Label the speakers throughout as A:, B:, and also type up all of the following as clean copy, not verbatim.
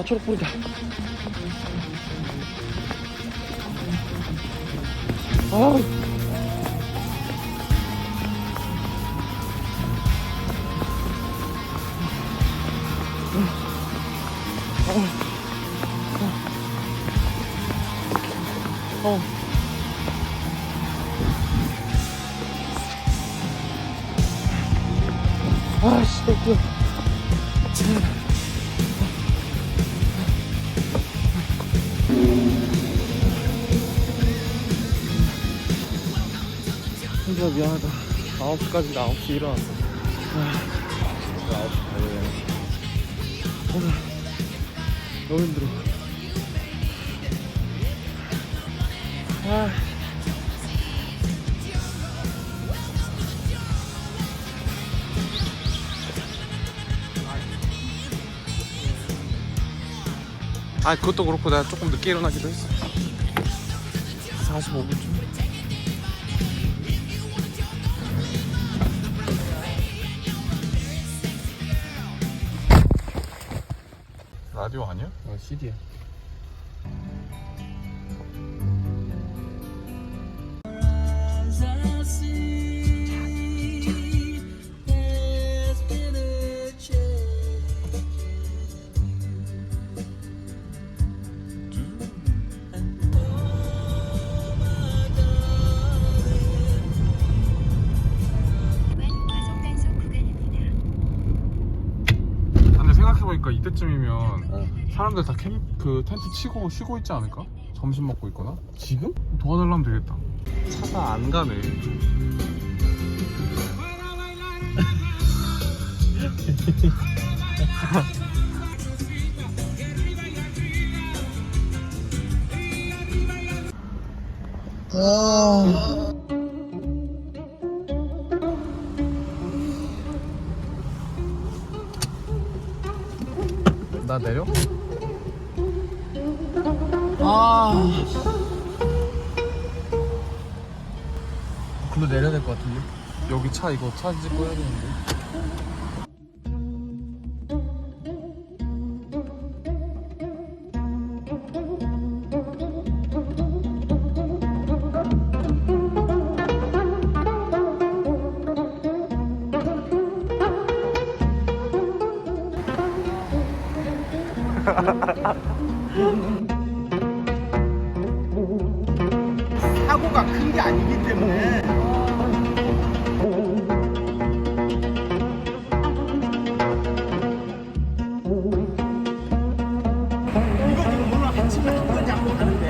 A: 초록불이다. 아우. 아씨, 또. 진짜 미안하다. 9시까지 9시 일어났어. 9시 반이네. 너무 힘들어. 그것도 그렇고 내가 조금 늦게 일어나기도 했어. 45분쯤. 라디오 아니야? CD야. 생각해보니까 이때쯤이면 사람들 다 그 텐트 치고 쉬고 있지 않을까? 점심 먹고 있거나? 지금? 도와달라면 되겠다. 차가 안 가네. 나 내려? 글로 내려야 될 것 같은데? 여기 차 이거 차지 꺼야 되는데.
B: 사고가 큰 게 아니기 때문에 이거 지금 오늘 아침에 두 번 잡고 가는데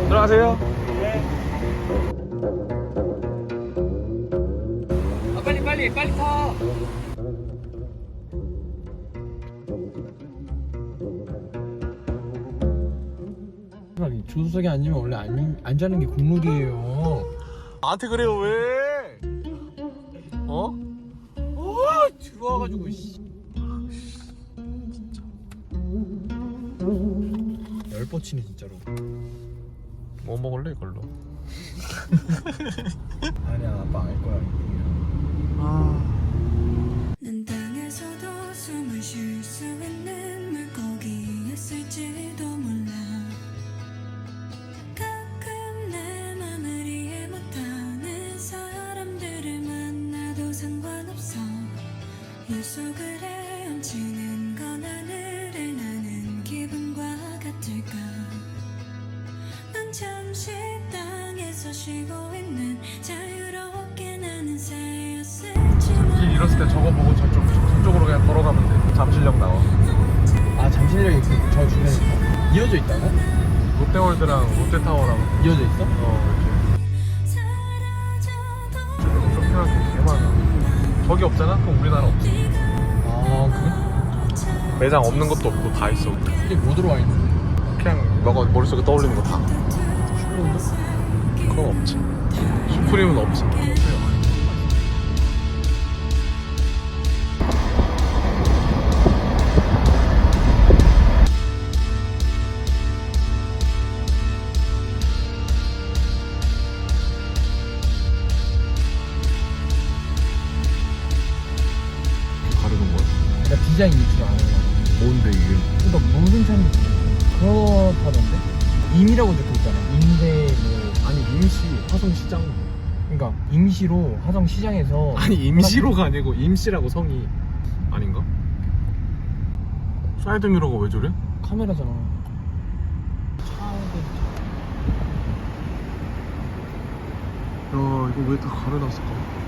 A: 들어가세요.
B: 빨리 타.
C: 조수석에 앉으면 원래 안 자는 게 국룰이에요.
A: 나한테 그래요 왜?
C: 들어와가지고 열뻗치네 진짜로.
A: 뭐 먹을래 이걸로?
C: 아니야 아빠 알 거야.
D: 난 땅에서도 숨을 쉴 수 있는 물고기였을지도 몰라. 가끔 내 맘을 이해 못하는 사람들을 만나도 상관없어. 물 속을 헤엄치는 건 하늘을 나는 기분과 같을까. 난 잠시 땅에서 쉬고 있는 자유롭게 나는 새였을지 몰라.
A: 길 잃었을 때 저거 보고 저쪽으로 그냥 걸어가면 돼. 잠실역 나와.
C: 아 잠실역이 저 주변에 이어져 있다고?
A: 롯데월드랑 롯데타워랑
C: 이어져 있어?
A: 이렇게 쇼핑할 게 개 많아. 저기 없잖아? 그럼 우리나라 없어.
C: 아 그래?
A: 매장 없는 것도 없고 다 있어.
C: 이게 뭐 들어와 있는데?
A: 그냥 너가 머릿속에 떠올리는 거 다. 그건 없지. 슈프림은 없지.
C: 디자인 이슈 안 해요.
A: 뭔데 이게?
C: 그러니까 모든 차는 그렇다던데. 임이라고 적혀 있잖아. 임대 뭐
A: 아니 임시 화성시장.
C: 그러니까 임시로 화성 시장에서
A: 아니 임시로가 아니고 임시라고 성이 아닌가? 사이드미러가 왜 저래?
C: 카메라잖아.
A: 야 이거 왜 다 가려놨을까?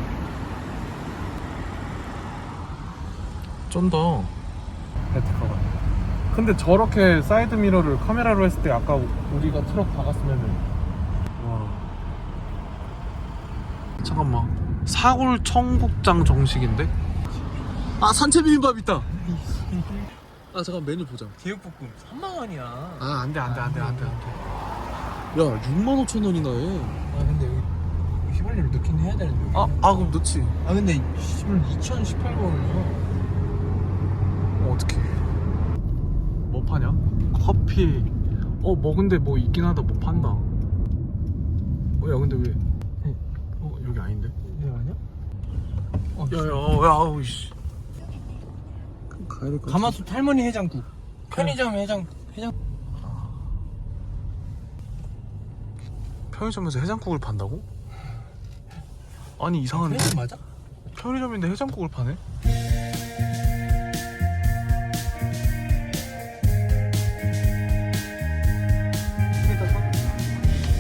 A: 쩐다. 레트카가. 근데 저렇게 사이드미러를 카메라로 했을 때 아까 우리가 트럭 박았으면은 와. 잠깐만. 사골 청국장 정식인데? 아 산채 비빔밥 있다. 아 잠깐 메뉴 보자.
C: 제육볶음 3만 원이야.
A: 아 안돼 안돼 안돼 안돼 안돼. 야 65,000원이나 해.
C: 아 근데 여기 휘발유를 넣긴 해야 되는데.
A: 아 그럼 넣지.
C: 아 근데 2018번이죠.
A: 어떡해. 뭐 파냐? 커피. 뭐 근데 뭐 있긴 하다. 뭐 판다. 야 근데 왜 여기 아닌데?
C: 이거 아니야?
A: 야야야 아우씨. 가야 될 것 같아.
C: 가마솥 할머니 해장국. 편의점 해장.
A: 편의점에서 해장국을 판다고? 아니 이상한데.
C: 편의점 맞아?
A: 편의점인데 해장국을 파네?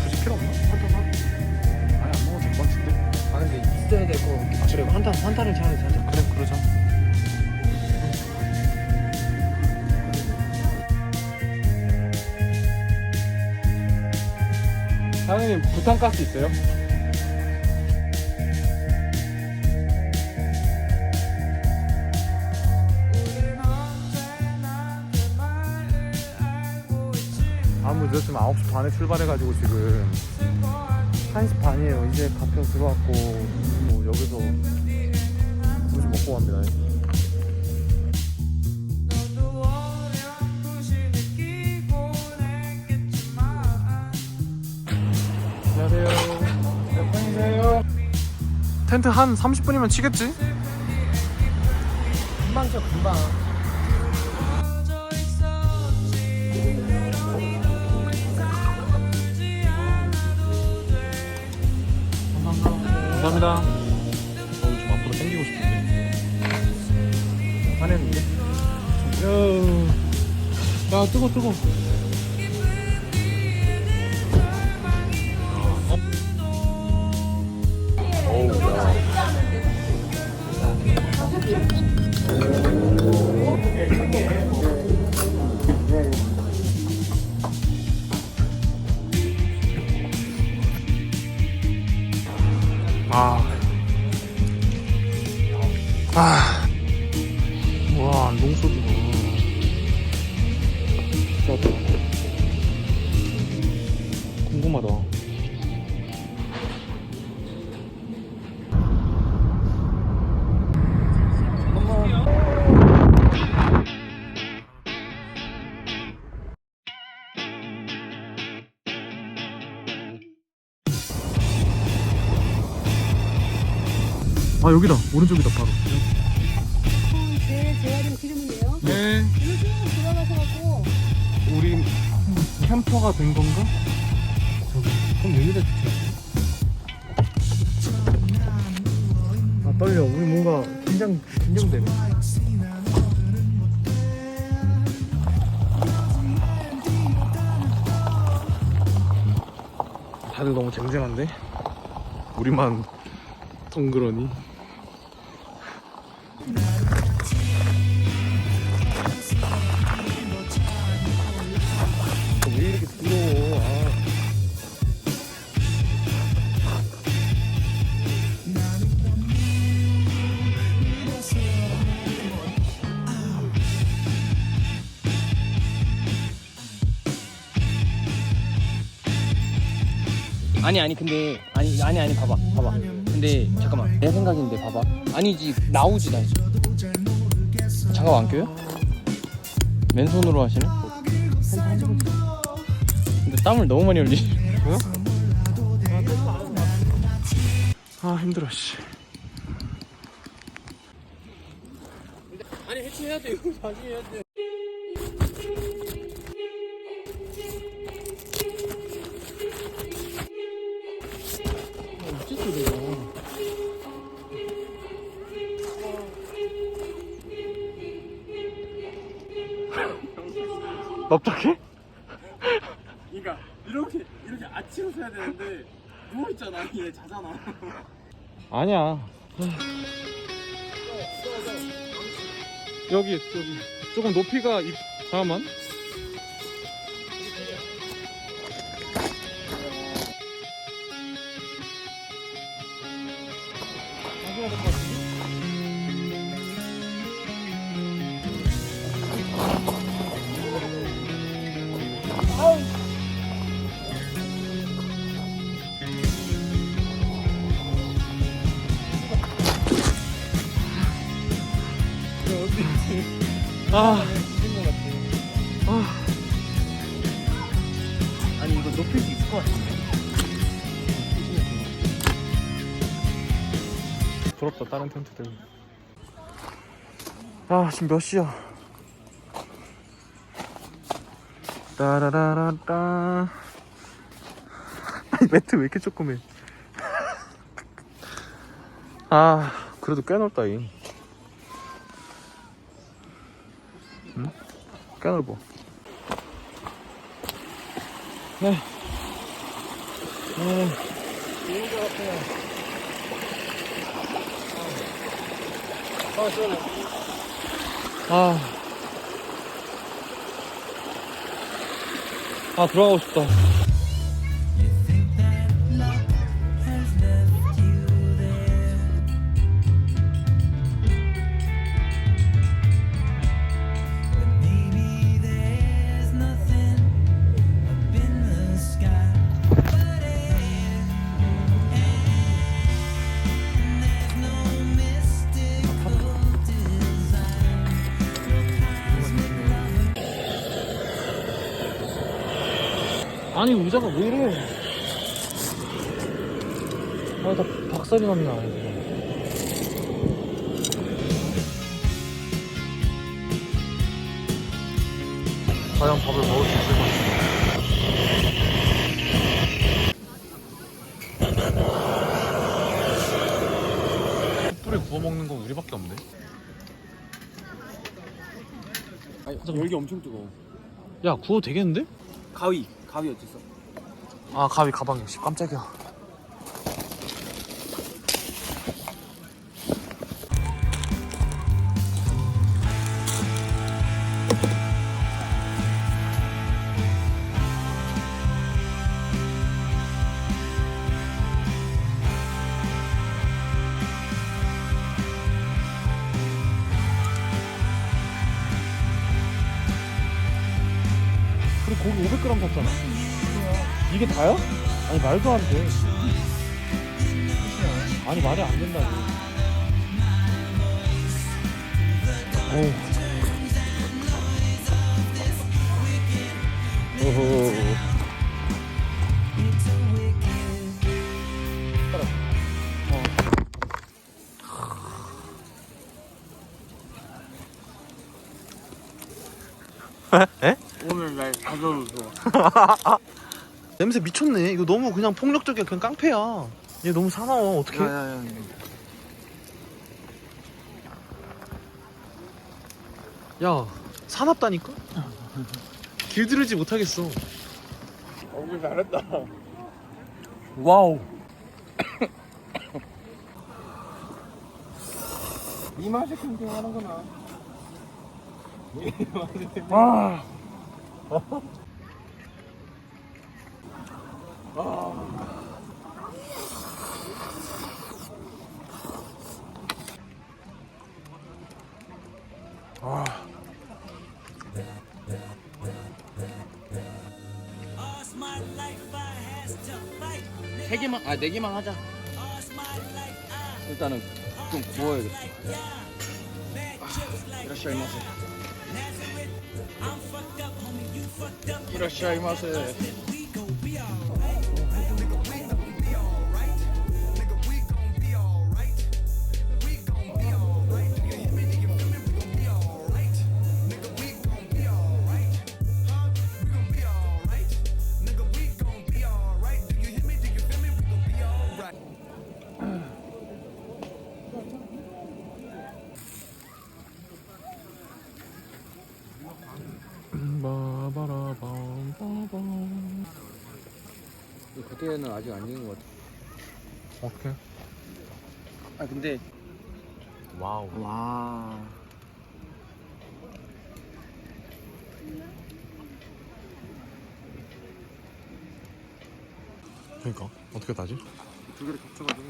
A: 굳이 필요 없나? 한타 사? 아니 안 먹어도 될 것 같은데.
C: 아 근데 있어야 될 거. 아 그래 한타를 차라리 사자.
A: 그래 그러자. 사장님 부탄가스 있어요? 아무 늦었으면 9시 반에 출발해가지고 지금 1시 반이에요. 이제 가평 들어왔고 뭐 여기서 점심 먹고 갑니다. 안녕하세요. 몇 분이세요? 텐트 한 30분이면 치겠지?
C: 금방 쳐 금방.
A: 감사합니다. 좀 앞으로 당기고 싶은데. 화내는데? 야 뜨거. 와, 농소주가. 진짜 궁금하다. 아 여기다 오른쪽이다 바로.
E: 제 재활용 기르면 돼요.
A: 네.
E: 이거 쭉 들어가셔갖고
A: 우리 캠퍼가 된 건가?
C: 저기 그럼 여기다 붙여. 아 떨려. 우리 뭔가 긴장되네.
A: 다들 너무 쟁쟁한데? 우리만 덩그러니. 왜 이렇게 부러워?
C: 아니 근데 아니 봐봐 근데 잠깐만 내 생각인데 봐봐 아니지 나오지 나 이제 장갑 안 껴요? 맨손으로 하시네? 근데 땀을 너무 많이 흘리시.
A: 뭐야? 아 힘들어 씨.
C: 아니 다시 해야 돼. 이거 다시 해야 돼. 어째 소리야?
A: 납작해?
C: 그러니까 이렇게 아치로 서야 되는데 누워 있잖아. 얘 자잖아.
A: 아니야. 여기 조금 높이가 잠깐만. 아,
C: 아니 이거 높일 수 있을 것 같은데.
A: 부럽다 다른 텐트들. 아 지금 몇 시야? 따라라라따. 아니 매트 왜 이렇게 조그매? 아 그래도 꽤 넓다잉. 응? 꽤 넓어. 네. 들어가고 싶다. 아니 의자가 왜 이래? 아, 나 박살이 났나 이거. 과연 밥을 먹을 수 있을 것인가? 숯불에 구워 먹는 건 우리밖에 없네.
C: 아니 열기 엄청 뜨거워.
A: 야 구워 되겠는데?
C: 가위 어딨어?
A: 아 가위 가방에 씨 깜짝이야. 우리 고기 500g 샀잖아. 이게 다야? 아니 말도 안 돼. 아니 말이 안 된다고. 오호. 에?
C: 오늘 날 가져오고.
A: 냄새 미쳤네. 이거 너무 그냥 폭력적이야. 그냥 깡패야. 얘 너무 사나워. 어떡해?
C: 야야야.
A: 야, 사납다니까? 길들이지 못하겠어.
C: 오늘 잘했다. 와우. 이 맛에 캠핑하는구나.
A: 와.
C: 세 개만, 네 개만 하자. 일단은 좀 구워야겠다. 이라시아이마세. 이라시아이마세. 10개는 아직 안 익은 것 같아.
A: 어떡해?
C: 아 근데
A: 와우.
C: 와.
A: 그러니까 어떻게 따지?
C: 두 개를 겹쳐가지고.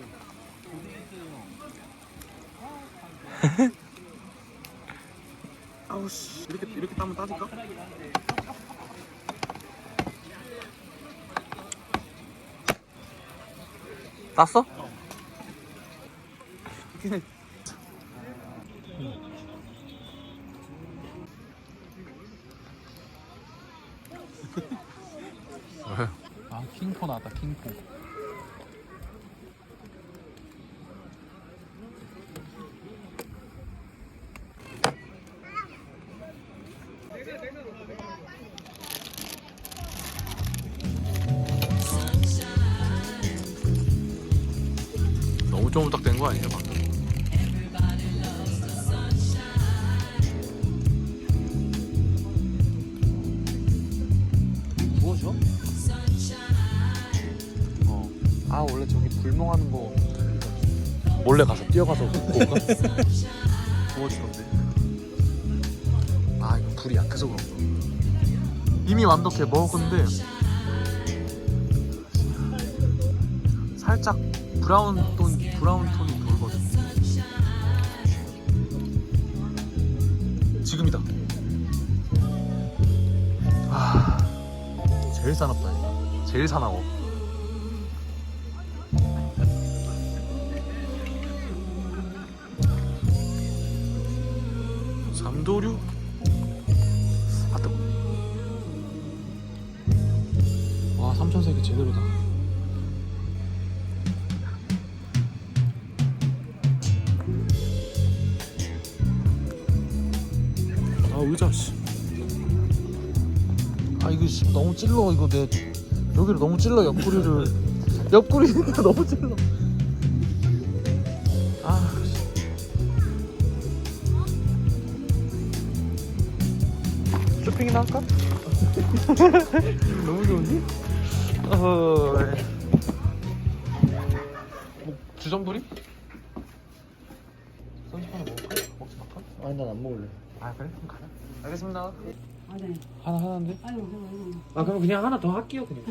A: 아우씨 이렇게 따면 따질까? 땄어? 왜? 아 킹포 나왔다 킹포. 너무 쪼무딱된 거 아니야 방금?
C: 무엇이요?
A: 아 원래 저기 불멍하는 거 몰래 가서 뛰어가서 볼까? 구워주던데. 아 이거 불이 약해서 그런 거. 이미 완벽해 먹었는데 살짝 브라운 톤이 돌거든. 지금이다. 아 제일 사납다 이거. 제일 사나워. 삼도류? 아 뜨거. 와 삼천세기 제대로다. 아 의자 씨. 아 이거 씨 너무 찔러 이거 내 여기를 너무 찔러 옆구리니까 너무 찔러. 아 씨. 쇼핑이나 할까? 너무 좋은데? 뭐 주전부리? 선식 하나 먹을까? 먹지 말까?
C: 아니 난 안 먹을래.
A: 아 그래? 그럼 가자. 알겠습니다.
E: 아, 네.
A: 하나인데?
E: 아유,
C: 아 그럼 그냥 하나 더 할게요 그냥.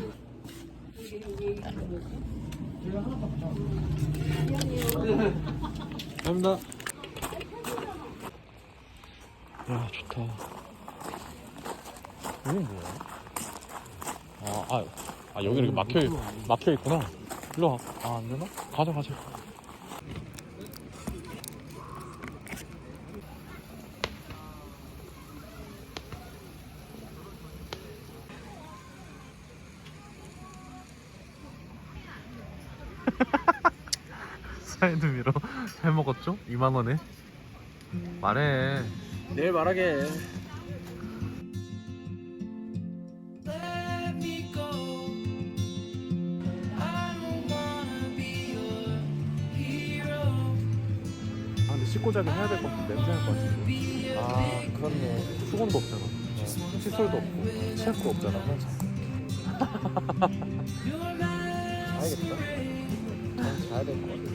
A: 감사합니다. 야 좋다. 이건 뭐야? 아 여기 이렇게 막혀 있구나. 일로 와. 아 안 되나? 가자. 사이드미러 해 먹었죠? 2만 원에. 말해.
C: 내일 말하게.
A: 아 근데 씻고 자긴 해야 될 것 같은데 냄새 날 것 같은데.
C: 아 그렇네.
A: 수건도 없잖아. 칫솔도 없고 치약도 없잖아. 항상.
C: 가야겠다. 자야 될 것 같아.